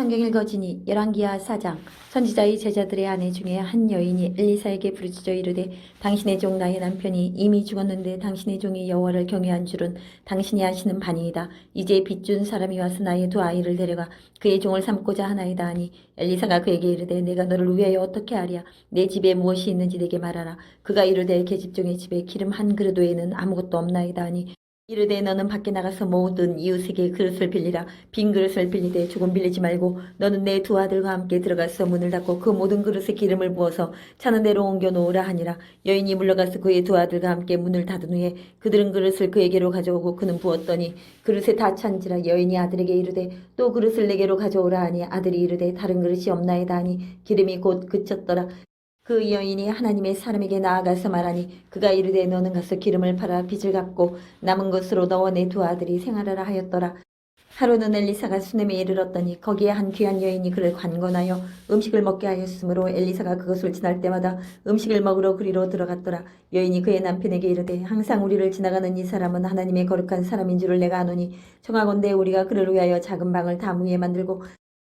성경 읽어지니 열왕기하 4장. 선지자의 제자들의 아내 중에 한 여인이 엘리사에게 부르짖어 이르되 당신의 종 나의 남편이 이미 죽었는데 당신의 종이 여호와를 경외한 줄은 당신이 아시는 바니이다. 이제 빚준 사람이 와서 나의 두 아이를 데려가 그의 종을 삼고자 하나이다 하니 엘리사가 그에게 이르되 내가 너를 위하여 어떻게 하랴. 내 집에 무엇이 있는지 내게 말하라. 그가 이르되 계집종의 집에 기름 한 그릇 외에는 아무것도 없나이다 하니 이르되 너는 밖에 나가서 모든 이웃에게 그릇을 빌리라. 빈 그릇을 빌리되 조금 빌리지 말고 너는 내 두 아들과 함께 들어가서 문을 닫고 그 모든 그릇에 기름을 부어서 차는 대로 옮겨 놓으라 하니라. 여인이 물러가서 그의 두 아들과 함께 문을 닫은 후에 그들은 그릇을 그에게로 가져오고 그는 부었더니 그릇에 다 찬지라. 여인이 아들에게 이르되 또 그릇을 내게로 가져오라 하니 아들이 이르되 다른 그릇이 없나이다 하니 기름이 곧 그쳤더라. 그 여인이 하나님의 사람에게 나아가서 말하니 그가 이르되 너는 가서 기름을 팔아 빚을 갚고 남은 것으로 너와 내 두 아들이 생활하라 하였더라. 하루는 엘리사가 수넴에 이르렀더니 거기에 한 귀한 여인이 그를 관건하여 음식을 먹게 하였으므로 엘리사가 그것을 지날 때마다 음식을 먹으러 그리로 들어갔더라. 여인이 그의 남편에게 이르되 항상 우리를 지나가는 이 사람은 하나님의 거룩한 사람인 줄을 내가 아노니 청하건대 우리가 그를 위하여 작은 방을 담 위에 만들고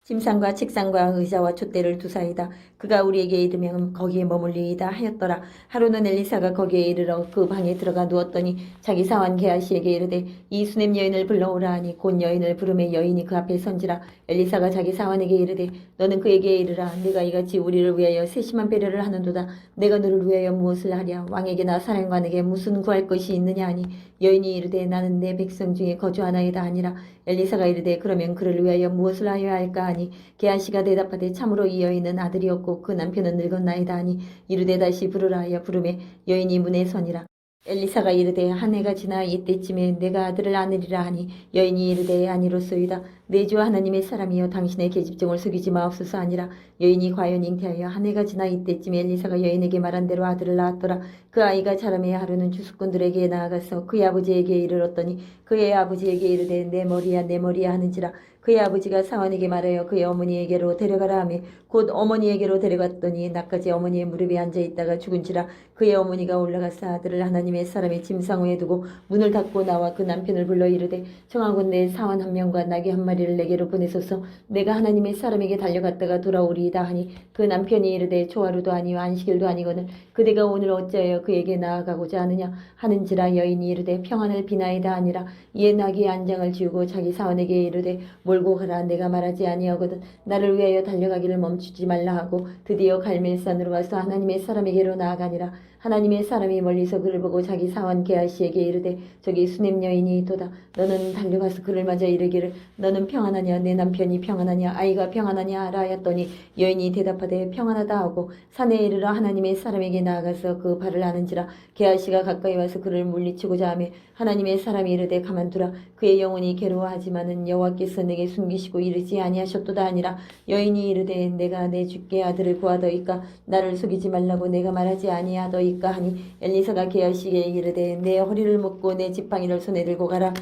침상과 책상과 의자와 촛대를 두사이다. 그가 우리에게 이르면 거기에 머물리이다 하였더라. 하루는 엘리사가 거기에 이르러 그 방에 들어가 누웠더니 자기 사환 게하시에게 이르되 이 수넴 여인을 불러오라 하니 곧 여인을 부르매 여인이 그 앞에 선지라. 엘리사가 자기 사환에게 이르되 너는 그에게 이르라. 네가 이같이 우리를 위하여 세심한 배려를 하는도다. 내가 너를 위하여 무엇을 하랴. 왕에게나 사령관에게 무슨 구할 것이 있느냐 하니 여인이 이르되 나는 내 백성 중에 거주하나이다 하니라. 엘리사가 이르되 그러면 그를 위하여 무엇을 하여야 할까 하니 게하시가 대답하되 참으로 이 여인은 아들이었고 그 남편은 늙었나이다 하니 이르되 다시 부르라 하여 부르매 여인이 문에 서니라. 엘리사가 이르되 한 해가 지나 이때쯤에 내가 아들을 안으리라 하니 여인이 이르되 아니로소이다. 내 주 하나님의 사람이여 당신의 계집종을 속이지 마옵소서 하니라. 여인이 과연 잉태하여 한 해가 지나 이때쯤에 엘리사가 여인에게 말한 대로 아들을 낳았더라. 그 아이가 자라매 하루는 주수꾼들에게 나아가서 그의 아버지에게 이르렀더니 그의 아버지에게 이르되 내 머리야 내 머리야 하는지라. 그의 아버지가 사환에게 말하여 그의 어머니에게로 데려가라 하며 곧 어머니에게로 데려갔더니 낮까지 어머니의 무릎에 앉아있다가 죽은지라. 그의 어머니가 올라가서 아들을 하나님의 사람의 침상위에 두고 문을 닫고 나와 그 남편을 불러 이르되 청하건대 사환 한 명과 나귀 한 마리를 내게로 보내소서. 내가 하나님의 사람에게 달려갔다가 돌아오리이다 하니 그 남편이 이르되 초하루도 아니요 안식일도 아니거늘 그대가 오늘 어찌하여 그에게 나아가고자 하느냐 하는지라. 여인이 이르되 평안을 비나이다 하니라. 이에 나귀의 안장을 지우고 자기 사환에게 이르되 몰고 가라. 내가 말하지 아니하거든 나를 위하여 달려가기를 멈추지 말라 하고 드디어 갈멜산으로 와서 하나님의 사람에게로 나아가니라. 하나님의 사람이 멀리서 그를 보고 자기 사환 게하시에게 이르되 저기 수넴 여인이 있도다. 너는 달려가서 그를 맞아 이르기를 너는 평안하냐 내 남편이 평안하냐 아이가 평안하냐 하라 하였더니 여인이 대답하되 평안하다 하고 산에 이르러 하나님의 사람에게 나아가서 그 발을 아는지라. 게하시가 가까이 와서 그를 물리치고자 하며 하나님의 사람이 이르되 가만두라. 그의 영혼이 괴로워하지만은 여호와께서 내게 숨기시고 이르지 아니하셨도다 하니라. 여인이 이르되 내가 내 주께 아들을 구하더이까 나를 속이지 말라고 내가 말하지 아니하더이까 하니 엘리사가 게하시에게 이르되 내 허리를 묶고 내 지팡이를 손에 들고 가라.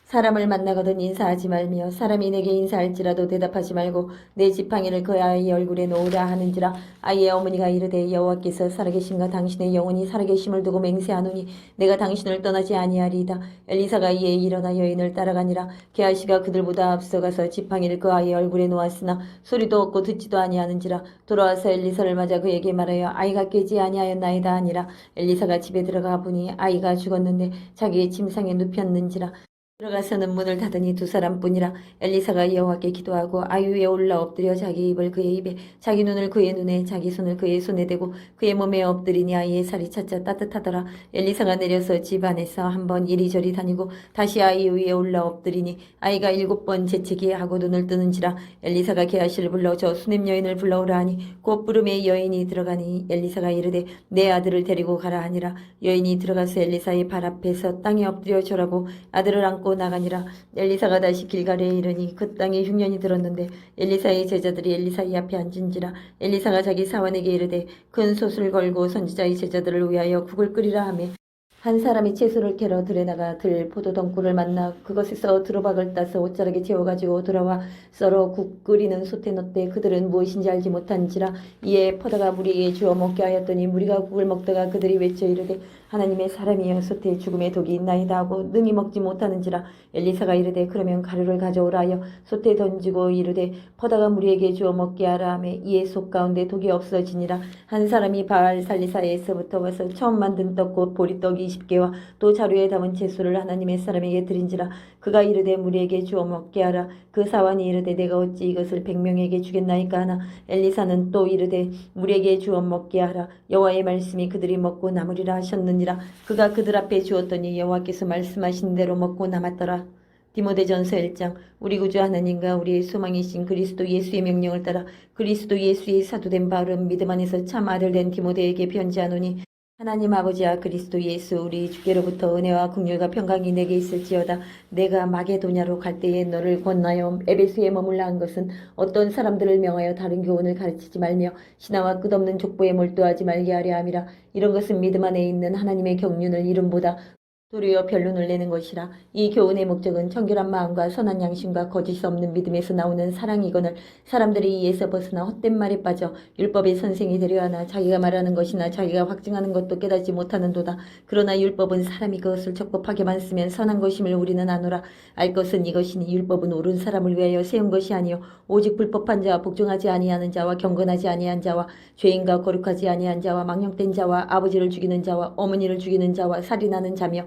사람을 만나거든 인사하지 말며 사람이 내게 인사할지라도 대답하지 말고 내 지팡이를 그 아이의 얼굴에 놓으라 하는지라. 아이의 어머니가 이르되 여호와께서 살아계신가 당신의 영혼이 살아계심을 두고 맹세하노니 내가 당신을 떠나지 아니하리이다. 엘리사가 이에 일어나 여인을 따라가니라. 게하시가 그들보다 앞서가서 지팡이를 그 아이의 얼굴에 놓았으나 소리도 없고 듣지도 아니하는지라. 돌아와서 엘리사를 맞아 그에게 말하여 아이가 깨지 아니하였나이다 하니라. 엘리사가 집에 들어가 보니 아이가 죽었는데 자기의 침상에 눕혔는지라. 들어가서는 문을 닫으니 두 사람뿐이라. 엘리사가 여호와께 기도하고 아유 위에 올라 엎드려 자기 입을 그의 입에 자기 눈을 그의 눈에 자기 손을 그의 손에 대고 그의 몸에 엎드리니 아이의 살이 차차 따뜻하더라. 엘리사가 내려서 집 안에서 한번 이리저리 다니고 다시 아이 위에 올라 엎드리니 아이가 7번 재채기 하고 눈을 뜨는지라. 엘리사가 게하시를 불러 저 수넴 여인을 불러오라 하니 곧 부름에 여인이 들어가니 엘리사가 이르되 내 아들을 데리고 가라 하니라. 여인이 들어가서 엘리사의 발 앞에서 땅에 엎드려 절하고 아들을 안고 나가니라. 엘리사가 다시 길갈에 이르니 그 땅에 흉년이 들었는데 엘리사의 제자들이 엘리사의 앞에 앉은지라. 엘리사가 자기 사원에게 이르되 큰 솥을 걸고 선지자의 제자들을 위하여 국을 끓이라 하며 한 사람이 채소를 캐러 들에 나가 들 포도덩굴을 만나 그것에서 들호박을 따서 옷자락에 채워가지고 돌아와 썰어 국 끓이는 솥에 넣되 그들은 무엇인지 알지 못한지라. 이에 퍼다가 무리에게 주어 먹게 하였더니 무리가 국을 먹다가 그들이 외쳐 이르되 하나님의 사람이여 솥에 죽음의 독이 있나이다 하고 능히 먹지 못하는지라. 엘리사가 이르되 그러면 가루를 가져오라 하여 솥에 던지고 이르되 퍼다가 무리에게 주어 먹게 하라 하매 이에 솥 가운데 독이 없어지니라. 한 사람이 바알 살리사에서부터 와서 처음 만든 떡 곧 보리떡 20개와 또 자루에 담은 채소를 하나님의 사람에게 드린지라. 그가 이르되 무리에게 주어 먹게 하라. 그 사환이 이르되 내가 어찌 이것을 100명에게 주겠나이까 하나 엘리사는 또 이르되 무리에게 주어 먹게 하라. 여호와의 말씀이 그들이 먹고 남으리라 하셨느니라. 그가 그들 앞에 주었더니 여호와께서 말씀하신 대로 먹고 남았더라. 디모데전서 1장. 우리 구주 하나님과 우리의 소망이신 그리스도 예수의 명령을 따라 그리스도 예수의 사도된 바울은 믿음 안에서 참 아들 된 디모데에게 편지하노니 하나님 아버지와 그리스도 예수 우리 주께로부터 은혜와 긍휼과 평강이 내게 있을지어다. 내가 마게도냐로 갈 때에 너를 권하여 에베소에 머물라 한 것은 어떤 사람들을 명하여 다른 교훈을 가르치지 말며 신하와 끝없는 족보에 몰두하지 말게 하려 함이라. 이런 것은 믿음 안에 있는 하나님의 경륜을 이름보다 도리어 변론을 내는 것이라. 이 교훈의 목적은 청결한 마음과 선한 양심과 거짓 없는 믿음에서 나오는 사랑이거늘 사람들이 이에서 벗어나 헛된 말에 빠져 율법의 선생이 되려 하나 자기가 말하는 것이나 자기가 확증하는 것도 깨닫지 못하는도다. 그러나 율법은 사람이 그것을 적법하게만 쓰면 선한 것임을 우리는 아노라. 알 것은 이것이니 율법은 옳은 사람을 위하여 세운 것이 아니요 오직 불법한 자와 복종하지 아니하는 자와 경건하지 아니한 자와 죄인과 거룩하지 아니한 자와 망령된 자와 아버지를 죽이는 자와 어머니를 죽이는 자와 살인하는 자며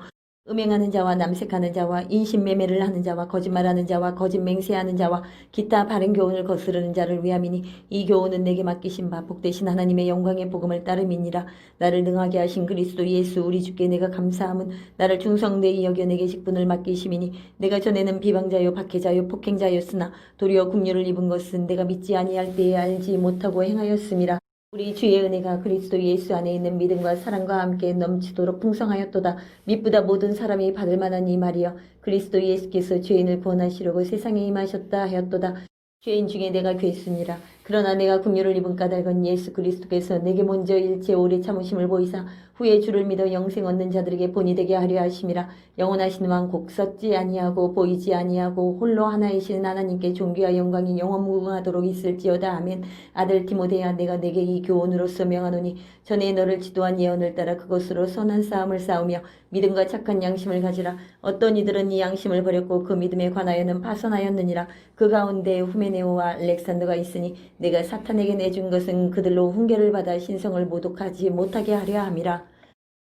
음행하는 자와 남색하는 자와 인신매매를 하는 자와 거짓말하는 자와 거짓 맹세하는 자와 기타 바른 교훈을 거스르는 자를 위함이니 이 교훈은 내게 맡기신 바 복되신 하나님의 영광의 복음을 따름이니라. 나를 능하게 하신 그리스도 예수 우리 주께 내가 감사함은 나를 충성되이 여겨 내게 직분을 맡기심이니 내가 전에는 비방자요 박해자요 폭행자였으나 도리어 국류를 입은 것은 내가 믿지 아니할 때에 알지 못하고 행하였음이라. 우리 주의 은혜가 그리스도 예수 안에 있는 믿음과 사랑과 함께 넘치도록 풍성하였도다. 미쁘다 모든 사람이 받을 만한 이 말이여 그리스도 예수께서 죄인을 구원하시려고 세상에 임하셨다 하였도다. 죄인 중에 내가 괴순이라. 그러나 내가 긍휼을 입은 까닭은 예수 그리스도께서 내게 먼저 일체 오래 참으심을 보이사 후에 주를 믿어 영생 얻는 자들에게 본이 되게 하려 하심이라. 영원하신 왕 곧 썩지 아니하고 보이지 아니하고 홀로 하나이신 하나님께 존귀와 영광이 영원무궁하도록 있을지어다. 아멘. 아들 디모데야 내가 내게 이 교훈으로서 명하노니 전에 너를 지도한 예언을 따라 그것으로 선한 싸움을 싸우며 믿음과 착한 양심을 가지라. 어떤 이들은 이 양심을 버렸고 그 믿음에 관하여는 파선하였느니라. 그 가운데 후메네오와 알렉산더가 있으니 내가 사탄에게 내준 것은 그들로 훈계를 받아 신성을 모독하지 못하게 하려 함이라.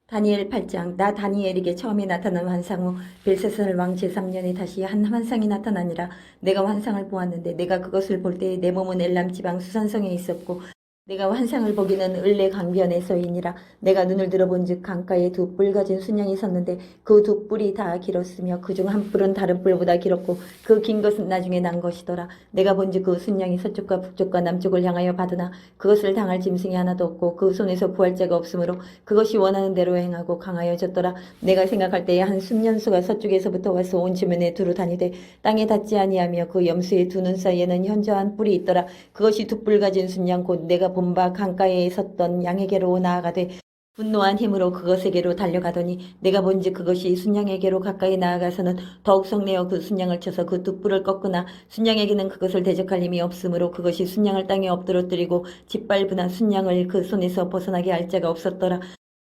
다니엘 8장. 나 다니엘에게 처음에 나타난 환상 후 벨사살 왕 제3년에 다시 한 환상이 나타나니라. 내가 환상을 보았는데 내가 그것을 볼 때에 내 몸은 엘람 지방 수산성에 있었고 내가 환상을 보기는 을레 강변에서이니라. 내가 눈을 들어본즉 강가에 두 뿔 가진 순양이 섰는데 그 두 뿔이 다 길었으며 그중 한 뿔은 다른 뿔보다 길었고 그 긴 것은 나중에 난 것이더라. 내가 본즉 그 순양이 서쪽과 북쪽과 남쪽을 향하여 받으나 그것을 당할 짐승이 하나도 없고 그 손에서 구할 자가 없으므로 그것이 원하는 대로 행하고 강하여졌더라. 내가 생각할 때에 한 순년수가 서쪽에서부터 와서 온 주면에 두루 다니되 땅에 닿지 아니하며 그 염소의 두 눈 사이에는 현저한 뿔이 있더라. 그것이 두 뿔 가진 순양 곧 내가 본바 강가에 섰던 양에게로 나아가되 분노한 힘으로 그것에게로 달려가더니 내가 본즉 그것이 순양에게로 가까이 나아가서는 더욱 성내어 그 순양을 쳐서 그 두 뿔을 꺾으나 순양에게는 그것을 대적할 힘이 없으므로 그것이 순양을 땅에 엎드러뜨리고 짓밟으나 순양을 그 손에서 벗어나게 할 자가 없었더라.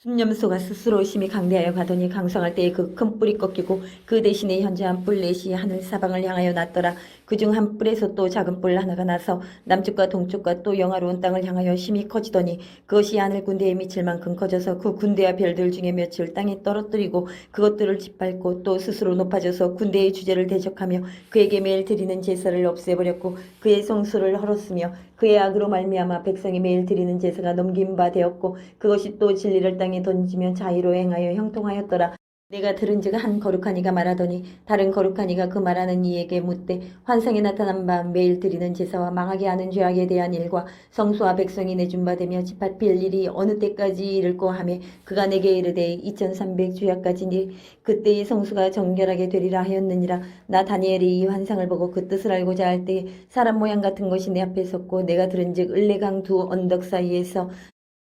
순념소가 스스로 심히 강대하여 가더니 강성할 때에 그 큰 뿔이 꺾이고 그 대신에 현저한 뿔 넷이 하늘 사방을 향하여 났더라. 그중 한 뿔에서 또 작은 뿔 하나가 나서 남쪽과 동쪽과 또 영화로운 땅을 향하여 심히 커지더니 그것이 하늘 군대에 미칠 만큼 커져서 그 군대와 별들 중에 몇을 땅에 떨어뜨리고 그것들을 짓밟고 또 스스로 높아져서 군대의 주제를 대적하며 그에게 매일 드리는 제사를 없애버렸고 그의 성수를 헐었으며 그의 악으로 말미암아 백성이 매일 드리는 제사가 넘긴 바 되었고 그것이 또 진리를 땅에 던지며 자의로 행하여 형통하였더라. 내가 들은즉 한 거룩한 이가 말하더니 다른 거룩한 이가 그 말하는 이에게 묻되 환상에 나타난 바 매일 드리는 제사와 망하게 하는 죄악에 대한 일과 성수와 백성이 내준 바 되며 짓밟힐 일이 어느 때까지 이를꼬 하매 그가 내게 이르되 2300 주야까지니 그때의 성수가 정결하게 되리라 하였느니라. 나 다니엘이 이 환상을 보고 그 뜻을 알고자 할 때에 사람 모양 같은 것이 내 앞에 섰고 내가 들은즉 을레강 두 언덕 사이에서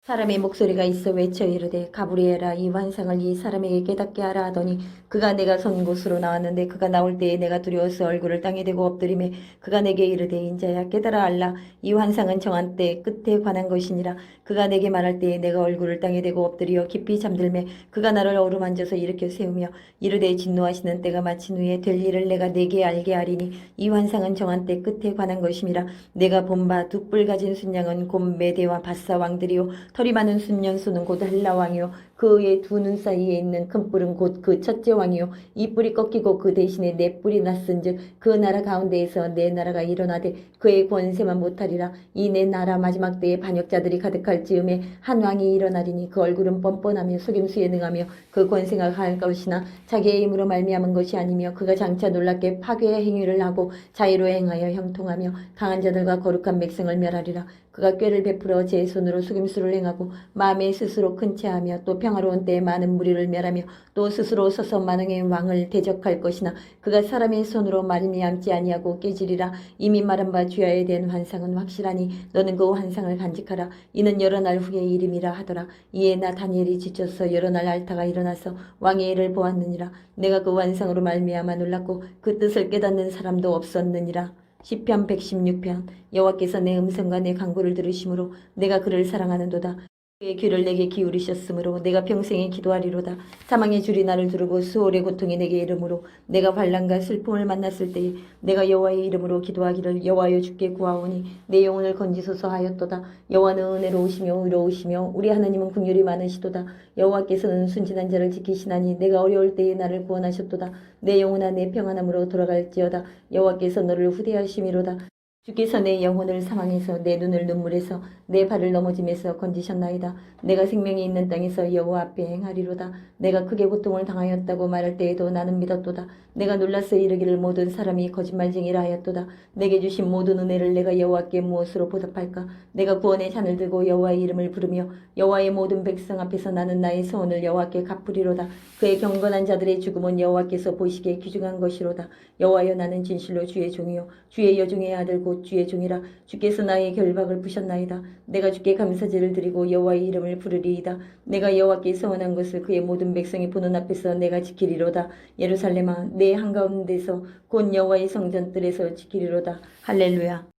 사람의 목소리가 있어 외쳐 이르되 가브리엘아 이 환상을 이 사람에게 깨닫게 하라 하더니 그가 내가 선 곳으로 나왔는데 그가 나올 때에 내가 두려워서 얼굴을 땅에 대고 엎드리매 그가 내게 이르되 인자야 깨달아 알라 이 환상은 정한 때 끝에 관한 것이니라. 그가 내게 말할 때에 내가 얼굴을 땅에 대고 엎드려 깊이 잠들매 그가 나를 어루만져서 일으켜 세우며 이르되 진노하시는 때가 마친 후에 될 일을 내가 내게 알게 하리니 이 환상은 정한 때 끝에 관한 것임이라. 내가 본 바 두 뿔 가진 순양은 곧 메대와 바사 왕들이요 털이 많은 순년소는 곧 헬라 왕이요 그의 두 눈 사이에 있는 큰 뿔은 곧 그 첫째 왕이요 이 뿔이 꺾이고 그 대신에 네 뿔이 났은즉 그 나라 가운데에서 네 나라가 일어나되 그의 권세만 못하리라. 이 네 나라 마지막 때에 반역자들이 가득할 즈음에 한 왕이 일어나리니 그 얼굴은 뻔뻔하며 속임수에 능하며 그 권세가 강할 것이나 자기의 힘으로 말미암은 것이 아니며 그가 장차 놀랍게 파괴의 행위를 하고 자유로 행하여 형통하며 강한 자들과 거룩한 백성을 멸하리라. 그가 꾀를 베풀어 제 손으로 속임수를 행하고 마음에 스스로 큰 체하며 또 평화로운 때에 많은 무리를 멸하며 또 스스로 서서 만왕의 왕을 대적할 것이나 그가 사람의 손으로 말미암지 아니하고 깨지리라. 이미 말한 바 주야에 대한 환상은 확실하니 너는 그 환상을 간직하라. 이는 여러 날 후의 일임이라 하더라. 이에 나 다니엘이 지쳐서 여러 날 앓다가 일어나서 왕의 일을 보았느니라. 내가 그 환상으로 말미암아 놀랐고 그 뜻을 깨닫는 사람도 없었느니라. 시편 116편. 여호와께서 내 음성과 내 간구를 들으심으로 내가 그를 사랑하는도다. 그의 귀를 내게 기울이셨으므로 내가 평생에 기도하리로다. 사망의 줄이 나를 두르고 수월의 고통이 내게 이르므로 내가 환난과 슬픔을 만났을 때에 내가 여호와의 이름으로 기도하기를 여호와여 주께 구하오니 내 영혼을 건지소서 하였도다. 여호와는 은혜로우시며 의로우시며 우리 하나님은 긍휼이 많으시도다. 여호와께서는 순진한 자를 지키시나니 내가 어려울 때에 나를 구원하셨도다. 내 영혼아 내 평안함으로 돌아갈지어다. 여호와께서 너를 후대하심이로다. 주께서 내 영혼을 사망에서 내 눈을 눈물에서 내 발을 넘어짐에서 건지셨나이다. 내가 생명이 있는 땅에서 여호와 앞에 행하리로다. 내가 크게 고통을 당하였다고 말할 때에도 나는 믿었도다. 내가 놀라서 이르기를 모든 사람이 거짓말쟁이라 하였도다. 내게 주신 모든 은혜를 내가 여호와께 무엇으로 보답할까? 내가 구원의 잔을 들고 여호와의 이름을 부르며 여호와의 모든 백성 앞에서 나는 나의 소원을 여호와께 갚으리로다. 그의 경건한 자들의 죽음은 여호와께서 보시기에 귀중한 것이로다. 여호와여 나는 진실로 주의 종이요 주의 여종의 아들 곧 주의 종이라. 주께서 나의 결박을 부셨나이다. 내가 주께 감사제를 드리고 여호와의 이름을 부르리이다. 내가 여호와께 서원한 것을 그의 모든 백성이 보는 앞에서 내가 지키리로다. 예루살렘아 내 한가운데서 곧 여호와의 성전들에서 지키리로다. 할렐루야.